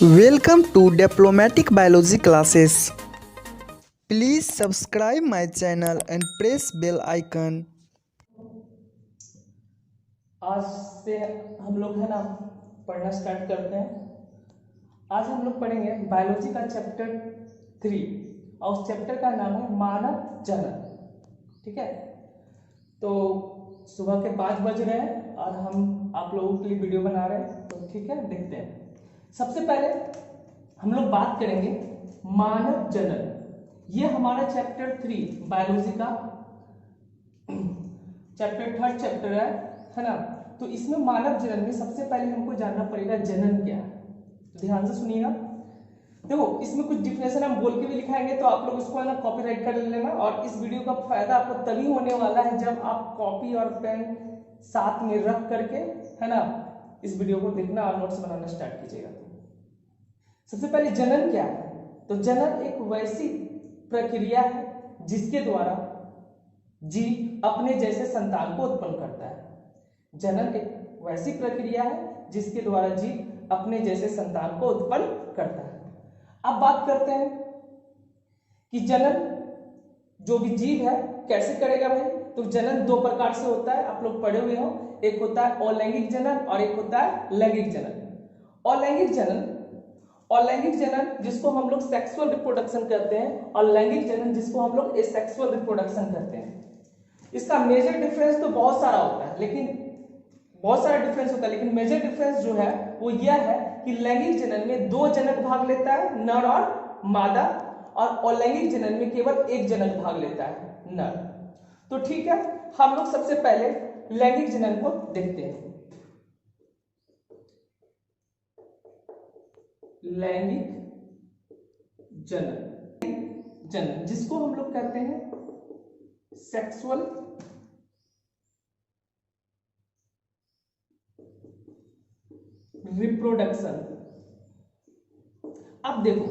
Welcome to Diplomatic Biology classes. Please subscribe my channel and press bell icon. आज से हम लोग है ना पढ़ना स्टार्ट करते हैं। आज हम लोग पढ़ेंगे बायोलॉजी का चैप्टर 3 और उस चैप्टर का नाम है मानव जनन। ठीक है, तो सुबह के 5 बज रहे हैं और हम आप लोगों के लिए वीडियो बना रहे हैं। तो ठीक है, देखते हैं। सबसे पहले हम लोग बात करेंगे मानव जनन। ये हमारा चैप्टर 3 बायोलॉजी का चैप्टर 3 चैप्टर है ना। तो इसमें मानव जनन में सबसे पहले हमको जानना पड़ेगा जनन क्या है। तो ध्यान से सुनिएगा। देखो, इसमें कुछ डिफिनेशन हम बोल के भी लिखाएंगे, तो आप लोग उसको है ना कॉपीराइट कर लेना। और इस वीडियो का फायदा आपको तभी होने वाला है जब आप कॉपी और पेन साथ में रख करके है ना इस वीडियो को देखना और नोट्स बनाना स्टार्ट कीजिएगा। सबसे पहले जनन क्या है? तो जनन एक वैसी प्रक्रिया है जिसके द्वारा जीव अपने जैसे संतान को उत्पन्न करता है। जनन एक वैसी प्रक्रिया है जिसके द्वारा जीव अपने जैसे संतान को उत्पन्न करता है। अब बात करते हैं कि जनन जो भी जीव है कैसे करेगा भाई। तो जनन 2 प्रकार से होता है, आप लोग पढ़े हुए हो। एक होता है अलैंगिक जनन और एक होता है लैंगिक जनन। अलैंगिक जनन जिसको हम लोग सेक्सुअल रिप्रोडक्शन करते हैं और लैंगिक जनन जिसको हम लोग एसेक्सुअल रिप्रोडक्शन करते हैं। इसका मेजर डिफरेंस तो बहुत सारा होता है, लेकिन मेजर डिफरेंस जो है वो यह है कि लैंगिक जनन में 2 जनक भाग लेता है, नर और मादा, और अलैंगिक जनन में केवल 1 जनक भाग लेता है, नर। तो ठीक है, हम लोग सबसे पहले लैंगिक जनन को देखते हैं। लैंगिक जनन जिसको हम लोग कहते हैं सेक्सुअल रिप्रोडक्शन। अब देखो,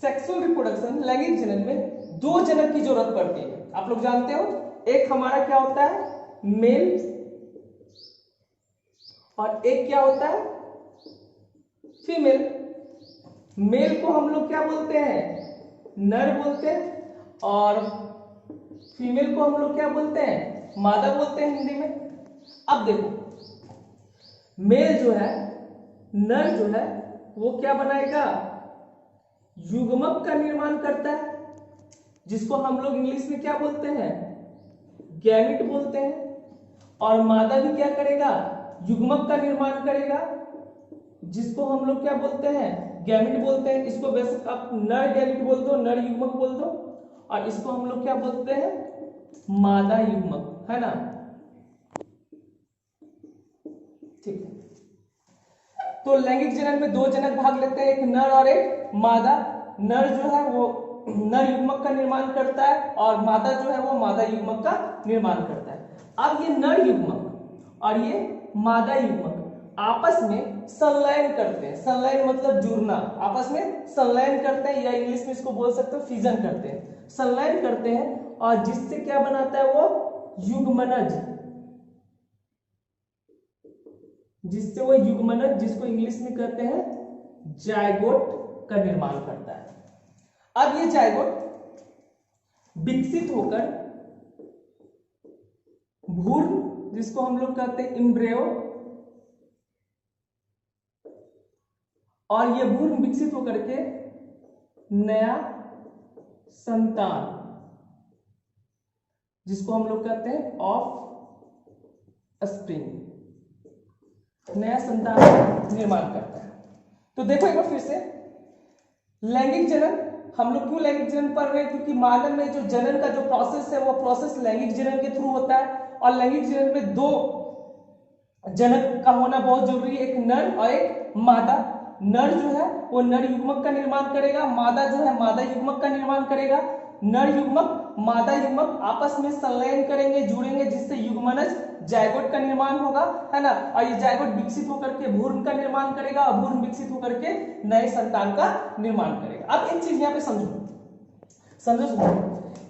सेक्सुअल रिप्रोडक्शन लैंगिक जनन में 2 जनक की जरूरत पड़ती है। आप लोग जानते हो, एक हमारा क्या होता है मेल और एक क्या होता है फीमेल। मेल को हम लोग क्या बोलते हैं नर बोलते हैं, और फीमेल को हम लोग क्या बोलते हैं मादा बोलते हैं हिंदी में। अब देखो, मेल जो है नर जो है वो क्या बनाएगा युग्मक का निर्माण करता है, जिसको हम लोग इंग्लिश में क्या बोलते हैं गैमिट बोलते हैं। और मादा भी क्या करेगा युग्मक का निर्माण करेगा, जिसको हम लोग क्या बोलते हैं गैमिट बोलते हैं। इसको बेशक आप नर गैमिट बोल दो, नर युग्मक बोल दो, और इसको हम लोग क्या बोलते हैं मादा युग्मक, है ना। ठीक है, तो लैंगिक जनन में 2 जनक भाग लेते हैं, एक नर और एक मादा। नर जो है वो नर युग्मक का निर्माण करता है और मादा जो है वो मादा युग्मक का निर्माण करता है। अब ये नर युग्मक और ये मादा युग्मक आपस में संलयन करते हैं। संलयन मतलब जुड़ना, आपस में संलयन करते हैं, या इंग्लिश में इसको बोल सकते हो फिजन करते हैं, संलयन करते हैं, और जिससे क्या बनाता है वो युग्मनज, जिससे वो युग्मनज जिसको इंग्लिश में कहते हैं जायगोट का निर्माण करता है। अब ये जायगोट विकसित होकर भ्रूण जिसको हम लोग कहते हैं एम्ब्रियो, और ये भ्रूण विकसित होकर के नया संतान जिसको हम लोग कहते हैं ऑफ स्प्रिंग, नया संतान का निर्माण करता है। तो देखो एक बार फिर से, लैंगिक जनन हम लोग क्यों लैंगिक जनन पढ़ रहे हैं, क्योंकि मानव में जो जनन का जो प्रोसेस है वो प्रोसेस लैंगिक जनन के थ्रू होता है। और लैंगिक जनन में 2 जनक का होना बहुत जरूरी है, एक नर और एक मादा। नर जो है वो नर युग्मक का निर्माण करेगा, मादा जो है मादा युग्मक का निर्माण करेगा। नर युग्मक मादा युग्मक आपस में संलयन करेंगे, जुड़ेंगे, जिससे युग्मनज जायगोट का निर्माण होगा, है ना। और ये जायगोट विकसित होकर के भ्रूण का निर्माण करेगा और भ्रूण विकसित होकर के नए संतान का निर्माण करेगा। अब एक चीज यहाँ पे समझो,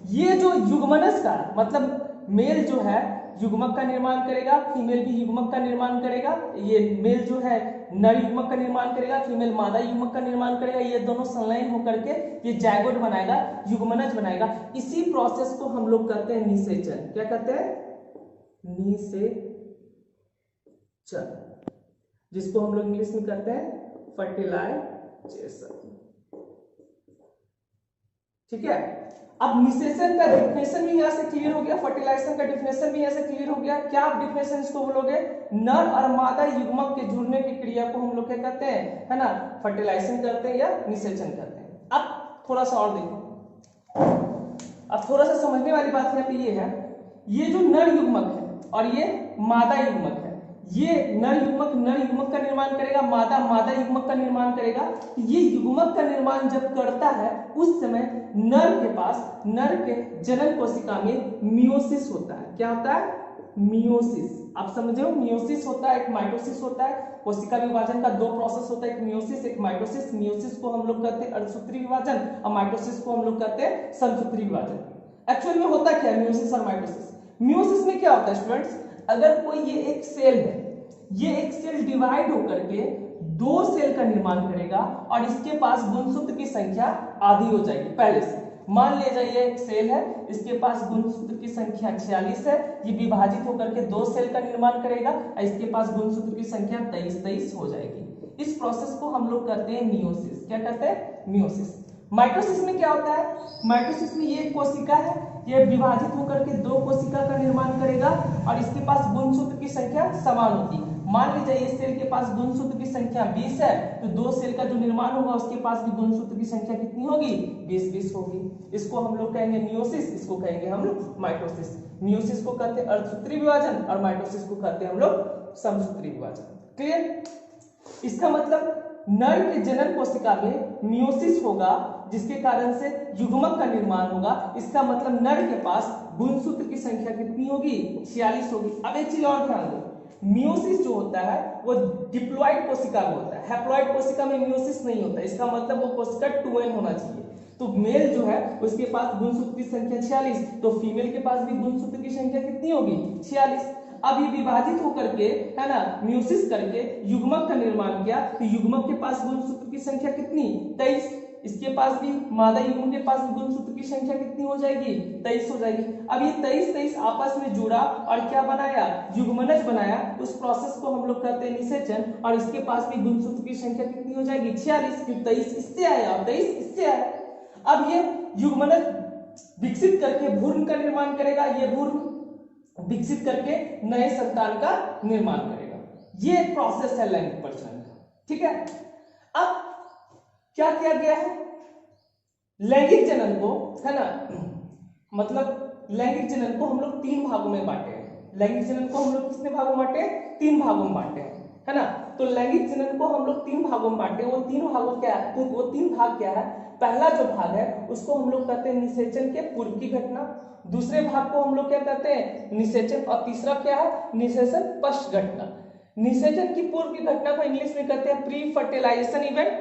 ये जो युग्मनज का मतलब मेल जो है युग्मक का निर्माण करेगा, फीमेल भी युग्मक का निर्माण करेगा। ये मेल जो है नर युग्मक का निर्माण करेगा, फीमेल मादा युग्मक का निर्माण करेगा, ये दोनों संलयन होकर के ये जायगोट बनाएगा, युग्मनज बनाएगा। इसी प्रोसेस को हम लोग कहते हैं निषेचन। क्या कहते हैं? निषेचन, जिसको हम लोग इंग्लिश में कहते हैं फर्टिलाइजेशन। ठीक है, अब निषेचन का डिफिनेशन भी यहां से क्लियर हो गया, फर्टिलाइजेशन का डिफिनेशन भी यहां से क्लियर हो गया। क्या आप डिफिनेशन इसको बोलोगे? नर और मादा युग्मक के जुड़ने की क्रिया को हम लोग क्या कहते हैं, है ना, फर्टिलाइजेशन करते हैं या निषेचन करते हैं। अब थोड़ा सा और देखो, अब थोड़ा सा समझने वाली बात यहाँ पे ये है, ये जो नर युग्मक है और ये मादा युग्मक है, ये नर युग्मक का निर्माण करेगा, मादा युग्मक का निर्माण करेगा। ये युग्मक का निर्माण जब करता है उस समय नर के जनन कोशिका में मियोसिस होता है। क्या होता है? मियोसिस। आप समझे हो, मियोसिस होता है, एक माइटोसिस होता है। कोशिका विभाजन का दो प्रोसेस होता है, एक मियोसिस एक माइटोसिस। मियोसिस को हम लोग कहते हैं अर्धसूत्री विभाजन और माइटोसिस को हम लोग कहते हैं समसूत्री विभाजन। एक्चुअल में होता क्या है मियोसिस और माइटोसिस? मियोसिस में क्या होता है स्टूडेंट्स, अगर कोई ये एक सेल है, ये एक सेल डिवाइड होकर के दो सेल का निर्माण करेगा और इसके पास गुणसूत्र की संख्या आधी हो जाएगी पहले से। मान लिया जाए ये एक सेल है, इसके पास गुणसूत्र की संख्या 46 है, ये विभाजित होकर के दो सेल का निर्माण करेगा और इसके पास गुणसूत्र की संख्या 23 हो जाएगी। इस प्रोसेस को हम लोग कहते हैं मियोसिस। क्या कहते हैं? मियोसिस। माइटोसिस में क्या होता है? माइटोसिस में ये कोशिका है, ये विभाजित होकर के दो कोशिका का निर्माण करेगा और इसके पास गुणसूत्र की संख्या समान होती है। मान लीजिए इस सेल के पास गुणसूत्र की संख्या 20 है, तो दो सेल का जो निर्माण होगा उसके पास भी गुणसूत्र की संख्या कितनी होगी? 20 होगी। इसको हम लोग कहेंगे मियोसिस, इसको कहेंगे हम लोग माइटोसिस। मियोसिस को कहते हैं अर्धसूत्री विभाजन और माइटोसिस को कहते हैं हम लोग समसूत्री विभाजन। क्लियर? इसका मतलब नर के जनन कोशिका में मियोसिस होगा, जिसके कारण से युग्मक का निर्माण होगा। इसका मतलब नर के पास गुणसूत्र की संख्या कितनी होगी? 46 होगी। अब एक चीज और ध्यान दो, मियोसिस जो होता है वो डिप्लॉइड कोशिका में होता है, हैप्लॉइड कोशिका में मियोसिस नहीं होता। इसका मतलब वो कोशिका 2n होना चाहिए। तो मेल जो है उसके पास गुणसूत्र की संख्या 46, तो फीमेल के पास भी गुणसूत्र की संख्या कितनी होगी? 46। अब ये विभाजित होकर के, है ना, मियोसिस करके युग्मक का निर्माण किया, तो युग्मक के पास गुणसूत्र की संख्या कितनी? 23। इसके पास भी मादा युग्म के पास गुणसूत्र की संख्या कितनी हो जाएगी? 23 हो जाएगी। अब ये 23 आपस में जुड़ा और क्या बनाया? युग्मनज बनाया। उस प्रोसेस को हम लोग कहते हैं निषेचन। और इसके पास भी गुणसूत्र की संख्या कितनी हो जाएगी? 46। 23 इससे आया और 23 इससे आया। अब ये युग्मनज विकसित करके भ्रूण का निर्माण करेगा, ये भ्रूण विकसित करके नए संतान का निर्माण करेगा। ये प्रोसेस है लैंगिक प्रजनन का। ठीक है, अब क्या किया गया है? लैंगिक जनन को, है ना, मतलब लैंगिक जनन को हम लोग 3 भागों में बांटे हैं। लैंगिक जनन को हम लोग कितने भागों में बांटे? 3 भागों में बांटे हैं, है ना। तो लैंगिक जनन को हम लोग 3 भागों में बांटे हैं। वो 3 भागों क्या है? तो वो 3 भाग क्या है? पहला जो भाग है उसको हम लोग कहते हैं निषेचन के पूर्व की घटना, दूसरे भाग को हम लोग क्या कहते हैं? निषेचन, और तीसरा क्या है? निषेचन पश्च घटना। निषेचन की पूर्व की घटना को इंग्लिश में कहते हैं प्री फर्टिलाइजेशन इवेंट,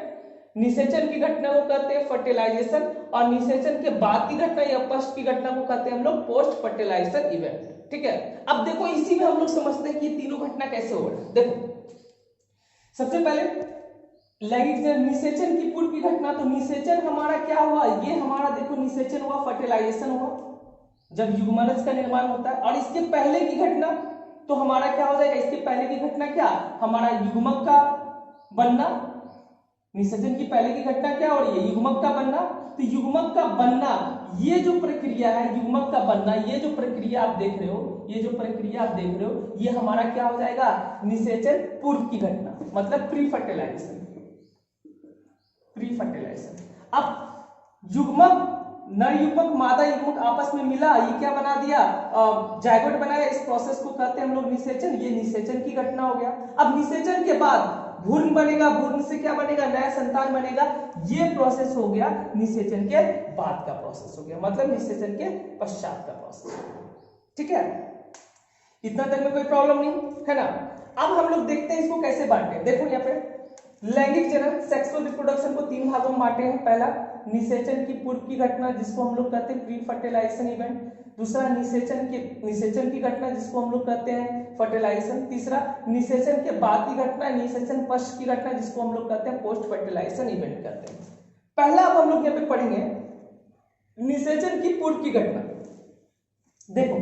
निषेचन की घटना को कहते हैं फर्टिलाइजेशन, और निषेचन के बाद की घटना या पश्च की घटना को कहते हैं हम लोग पोस्ट फर्टिलाइजेशन इवेंट। ठीक है, अब देखो इसी में हम लोग समझते हैं कि ये तीनों घटना कैसे हो रहा है। देखो सबसे पहले लैंगिक निषेचन की पूर्व की घटना, तो निषेचन हमारा क्या हुआ? ये हमारा देखो निषेचन हुआ, फर्टिलाइजेशन हुआ जब युग्मनज का निर्माण होता है। और इसके पहले की घटना तो हमारा क्या हो जाएगा? इसके पहले की घटना क्या? हमारा युग्मक का बनना। निषेचन की पहले की घटना क्या हो रही है? युग्मक का बनना। तो युग्मक का बनना, ये जो प्रक्रिया है, युग्मक का बनना, ये जो प्रक्रिया आप देख रहे हो, ये जो प्रक्रिया आप देख रहे हो, ये हमारा क्या हो जाएगा? निषेचन पूर्व की घटना, मतलब प्री फर्टिलाइजेशन। Pre fertilisation. अब युग्मक, नर युग्मक मादा युग्मक आपस में मिला, ये क्या बना दिया? जायगोट बनाया। इस प्रोसेस को कहते हैं हम लोग निषेचन। ये निषेचन की घटना हो गया। अब निषेचन के बाद भ्रूण बनेगा, भ्रूण से क्या बनेगा? नया संतान बनेगा। ये प्रोसेस हो गया निषेचन के बाद का प्रोसेस हो गया, मतलब निषेचन के पश्चात का प्रोसेस। ठीक है, इतना तक में कोई प्रॉब्लम नहीं है ना। अब हम लोग देखते हैं इसको कैसे बांटे। देखो यहाँ पे लैंगिक जनन, सेक्सुअल रिप्रोडक्शन को 3 भागों में बांटे हैं। पहला निषेचन की पूर्व की घटना, जिसको हम लोग कहते हैं प्री फर्टिलाइजेशन इवेंट। दूसरा निषेचन की घटना जिसको हम लोग कहते हैं फर्टिलाइजेशन, तीसरा निषेचन के बाद की घटना, निषेचन पश्च की घटना जिसको हम लोग कहते हैं पोस्ट फर्टिलाइजेशन इवेंट कहते हैं। पहला अब हम लोग यहाँ पे पढ़ेंगे निषेचन की पूर्व की घटना। देखो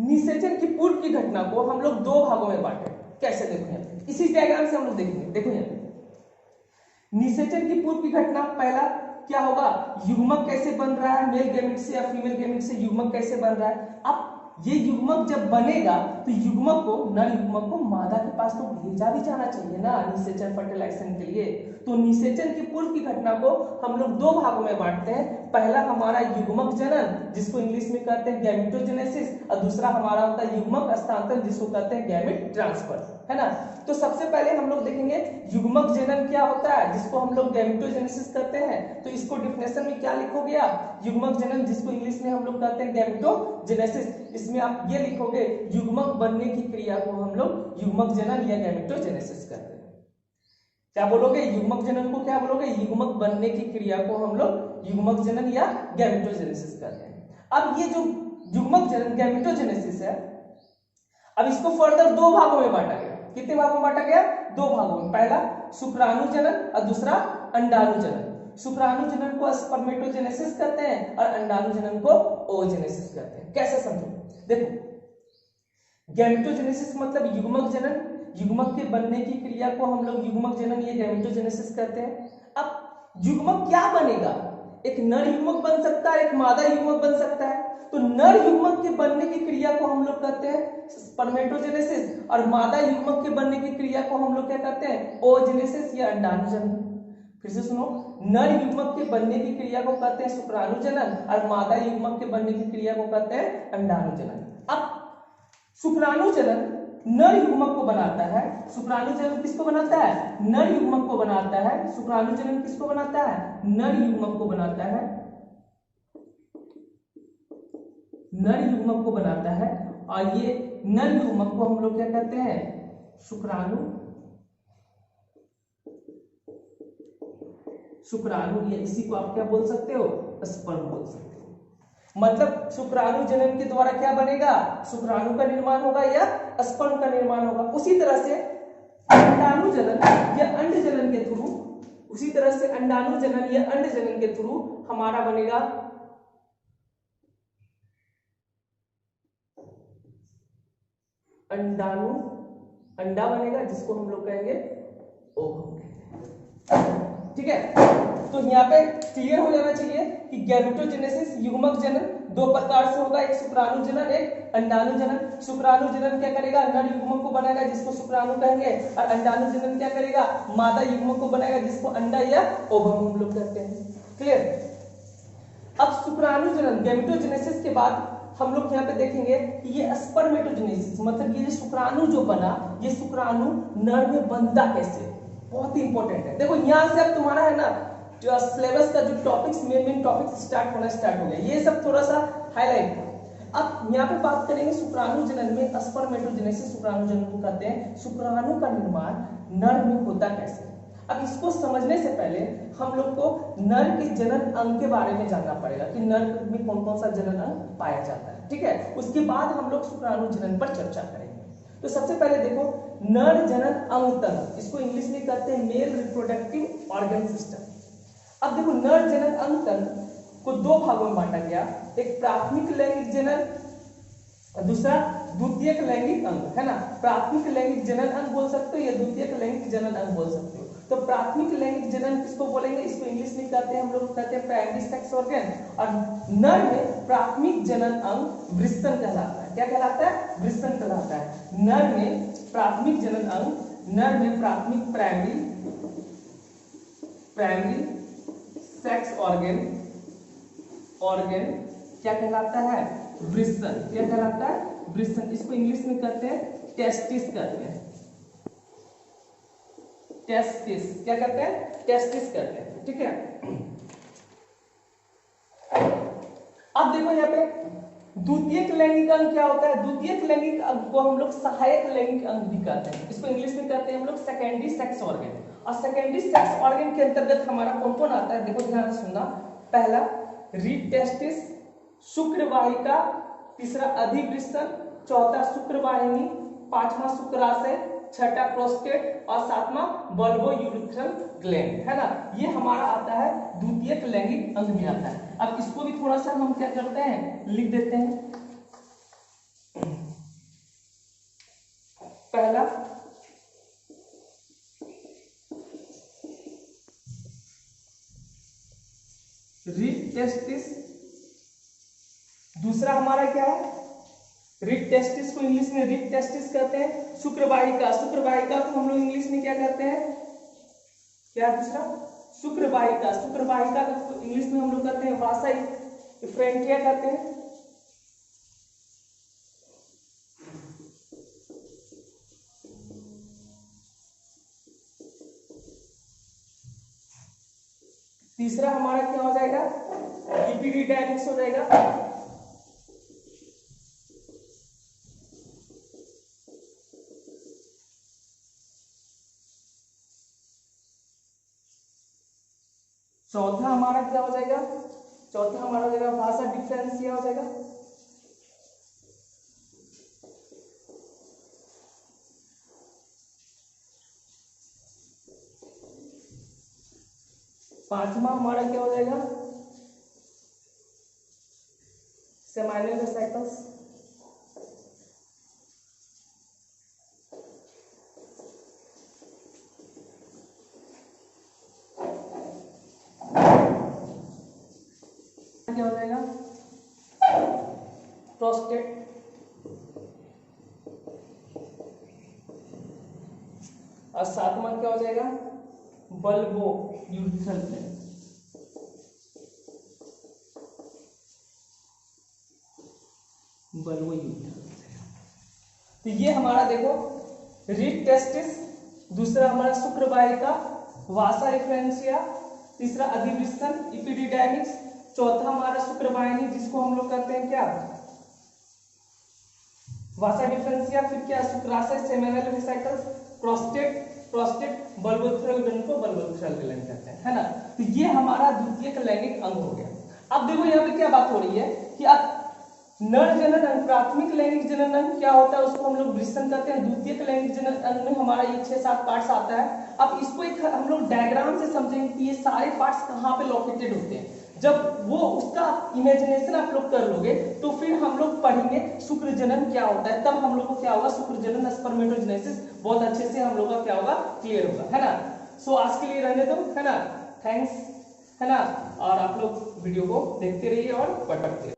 निषेचन की पूर्व की घटना को हम लोग दो भागों में बांटे। कैसे? देखो यहाँ पे इसी डायग्राम से हम लोग देखेंगे। देखो यहाँ पे निषेचन की पूर्व की घटना, पहला क्या होगा, युग्मक कैसे बन रहा है, मेल गैमेट से या फीमेल गैमेट से युग्मक कैसे बन रहा है। अब ये युग्मक जब बनेगा तो युग्मक को, नर युग्मक को मादा के पास तो भेजा भी जाना चाहिए ना निषेचन फर्टिलाइजेशन के लिए। तो निषेचन की पूर्व की घटना को हम लोग दो भागों में बांटते हैं। पहला हमारा युग्मक जनन जिसको इंग्लिश में कहते हैं गैमेटोजेनेसिस, और दूसरा हमारा होता है युग्मक हस्तांतरण जिसको कहते हैं गैमेट ट्रांसफर, है ना। तो सबसे पहले हम लोग देखेंगे युग्मक जनन क्या होता है जिसको हम लोग गैमेटोजेनेसिस कहते हैं। तो इसको डिफिनेशन में क्या लिखोगे आप, युग्मक जनन जिसको इंग्लिश में हम लोग कहते हैं गैमेटोजेनेसिस, इसमें आप ये लिखोगे युग्मक बनने की क्रिया को हम लोग युग्मक जनन या गैमेटोजेनेसिस कहते हैं। क्या बोलोगे, युग्मक जनन को क्या बोलोगे, युग्मक बनने की क्रिया को हम लोग युग्मक जनन या गैमेटोजेनेसिस कहते हैं। अब ये जो युग्मक जनन गैमेटोजेनेसिस है, अब इसको फर्दर दो भागों में बांटा गया। कितने भागों में बांटा गया, दो भागों में। पहला शुक्राणु जनन और दूसरा अंडाणु जनन। शुक्राणु जनन को स्पर्मेटोजेनेसिस कहते हैं और अंडाणु जनन को ओजेनेसिस कहते हैं। कैसे समझो, देखो गैमेटोजेनेसिस मतलब युग्मक जनन, युग्मक के बनने की क्रिया को हम लोग युग्मक जनन या गैमेटोजेनेसिस कहते हैं। अब युग्मक क्या बनेगा, एक नर युग्मक बन सकता है, एक मादा युग्मक बन सकता है। तो नर युग्मक के बनने की क्रिया को हम लोग कहते हैं स्पर्मेटोजेनेसिस और मादा युग्मक के बनने की क्रिया को हम लोग क्या कहते हैं, ओजेनेसिस या अंडाणु जनन। फिर से सुनो, नर युग्मक के बनने की क्रिया को कहते हैं शुक्राणु जनन और मादा युग्मक के बनने की क्रिया को कहते हैं अंडाणु जनन। अब शुक्राणु जनन नर युग्मक को बनाता है, शुक्राणु जनन किसको बनाता है, नर युग्मक को बनाता है। शुक्राणु जनन किसको बनाता है, नर युग्मक को बनाता है, नर युग्मक को बनाता है। और ये नर युग्मक को हम लोग क्या कहते हैं, शुक्राणु, शुक्राणु या इसी को आप क्या बोल सकते हो, स्पर्म बोल सकते हो। मतलब शुक्राणु जनन के द्वारा क्या बनेगा, शुक्राणु का निर्माण होगा या स्पर्म का निर्माण होगा। उसी तरह से अंडाणु जनन या अंड जनन के थ्रू, उसी तरह से अंडाणु जनन या अंड जनन के थ्रू हमारा बनेगा अंडाणु, अंडा बनेगा जिसको हम लोग कहेंगे ओवम। ठीक है, तो यहाँ पे क्लियर हो जाना चाहिए कि गैमेटोजेनेसिस युग्मक जनन दो प्रकार से होगा, एक शुक्राणु जनन, एक अंडाणु जनन। शुक्राणु जनन क्या करेगा, नर युग्मक को बनाएगा जिसको शुक्राणु कहेंगे, और अंडाणु जनन क्या करेगा, मादा युग्मक को बनाएगा जिसको अंडा या ओवम हम लोग कहते हैं। क्लियर। अब शुक्राणु जनन गैमेटोजेनेसिस के बाद हम लोग यहाँ पे देखेंगे कि ये स्पर्मेटोजेनेसिस मतलब ये जो शुक्राणु जो बना, ये शुक्राणु नर में बनता कैसे, बहुत ही इंपॉर्टेंट है। देखो यहाँ से अब तुम्हारा है ना जो सिलेबस का जो टॉपिक्स मेन टॉपिक्स स्टार्ट हो गया, ये सब थोड़ा सा हाईलाइट था। अब यहाँ पे बात करेंगे शुक्राणु जनन में स्पर्मेटोजेनेसिस शुक्राणु जनन को कहते हैं। शुक्राणु का निर्माण नर में होता कैसे। अब इसको समझने से पहले हम लोग को नर के जनन अंग के बारे में जानना पड़ेगा कि नर में कौन कौन सा जनन अंग पाया जाता है। ठीक है, उसके बाद हम लोग शुक्राणु जनन पर चर्चा करेंगे। तो सबसे पहले देखो नर जनन अंग तंत्र, इसको इंग्लिश में कहते हैं मेल रिप्रोडक्टिव ऑर्गन सिस्टम। अब देखो नर जनन अंग तंत्र को दो भागों में बांटा गया, एक प्राथमिक लैंगिक जनन और दूसरा द्वितीयक लैंगिक अंग, है ना। प्राथमिक लैंगिक जनन अंग बोल सकते हो या द्वितीयक लैंगिक जनन अंग बोल सकते हो। तो प्राथमिक लैंगिक जनन किसको बोलेंगे, इसको इंग्लिश में कहते हैं हम लोग कहते हैं प्राइमरी सेक्स ऑर्गन। और नर में प्राथमिक जनन अंग वृषण कहलाता है। क्या कहलाता है, वृषण कहलाता है। नर में प्राथमिक जनन अंग, नर में प्राथमिक प्राइमरी सेक्स ऑर्गन क्या कहलाता है, वृषण। क्या कहलाता है, वृषण। इसको इंग्लिश में कहते हैं टेस्टिस कहते हैं, टेस्टिस। क्या कहते हैं, टेस्टिस कहते हैं। ठीक है, अब देखो यहाँ पे द्वितीयक लैंगिक अंग क्या होता है। द्वितीयक लैंगिक अंग को हम लोग सहायक लैंगिक अंग भी कहते हैं। इसको इंग्लिश में कहते हैं हम लोग सेकेंडरी सेक्स ऑर्गन। और सेकेंडरी सेक्स ऑर्गन के अंतर्गत हमारा कौन कौन आता है, देखो ध्यान से सुनना। पहला रीड टेस्टिस, शुक्रवाहिका, तीसरा अधिवृषण, चौथा शुक्रवाहिनी, पांचवा शुक्राशय, छठा प्रोस्टेट और सातवां बल्बो यूरिथ्रल ग्लैंड, है ना। ये हमारा आता है द्वितीयक लैंगिक अंग में आता है। अब इसको भी थोड़ा सा हम क्या करते हैं, लिख देते हैं। पहला रिट टेस्टिस, दूसरा हमारा क्या है, रिट टेस्टिस को इंग्लिश में रिट टेस्टिस कहते हैं। शुक्रवाहिका, शुक्रवाहिका को हम लोग इंग्लिश में क्या कहते हैं, क्या दूसरा शुक्रवाहिका, शुक्रवाहिका को इंग्लिश में हम लोग कहते हैं वासा इफ्रेंटिया कहते हैं। तीसरा हमारा क्या हो जाएगा, इपिडिडाइमिक्स हो जाएगा। चौथा हमारा क्या हो जाएगा, चौथा हमारा हो जाएगा भाषा डिफरेंशिया हो जाएगा। पांचवा हमारा क्या हो जाएगा, सेमाइनल वेसिकल्स। क्या हो जाएगा, प्रोस्टेट। और सातवां क्या हो जाएगा, bulbo urethral gland. Bulbo urethral. तो ये हमारा देखो रिट टेस्टिस, दूसरा हमारा शुक्रवाहिका, वासा रिफ्रेंशिया, तीसरा अधिवृषण इपिडिडाइमिक्स, चौथा हमारा शुक्रवाहिनी जिसको हम लोग कहते हैं क्या, वासा डिफरेंशिया, फिर क्या शुक्राशय, seminal vesicles, prostate, prostate bulbourethral gland को बल्बोथ्रल ग्लैंड कहते हैं, है ना। तो ये हमारा द्वितीयक लैंगिक अंग हो गया। अब देखो यहाँ पे क्या बात हो रही है कि अब नर जनन अंग, प्राथमिक लैंगिक जनन अंग क्या होता है, उसको हम लोग वृषण कहते हैं। द्वितीयक लैंगिक जनन अंग में हमारा ये 6-7 पार्ट्स आता है। अब इसको एक हम लोग डायग्राम से समझेंगे कि ये सारे पार्ट्स कहाँ पे लोकेटेड होते हैं। जब वो उसका इमेजिनेशन आप लोग कर लोगे तो फिर हम लोग पढ़ेंगे शुक्र जनन क्या होता है, तब हम लोग को क्या होगा, शुक्र जनन स्पर्मेटोजेनेसिस बहुत अच्छे से हम लोग का क्या होगा, क्लियर होगा, है ना। सो आज के लिए रहने दो, है ना, थैंक्स, है ना। और आप लोग वीडियो को देखते रहिए और पढ़ते रहिए।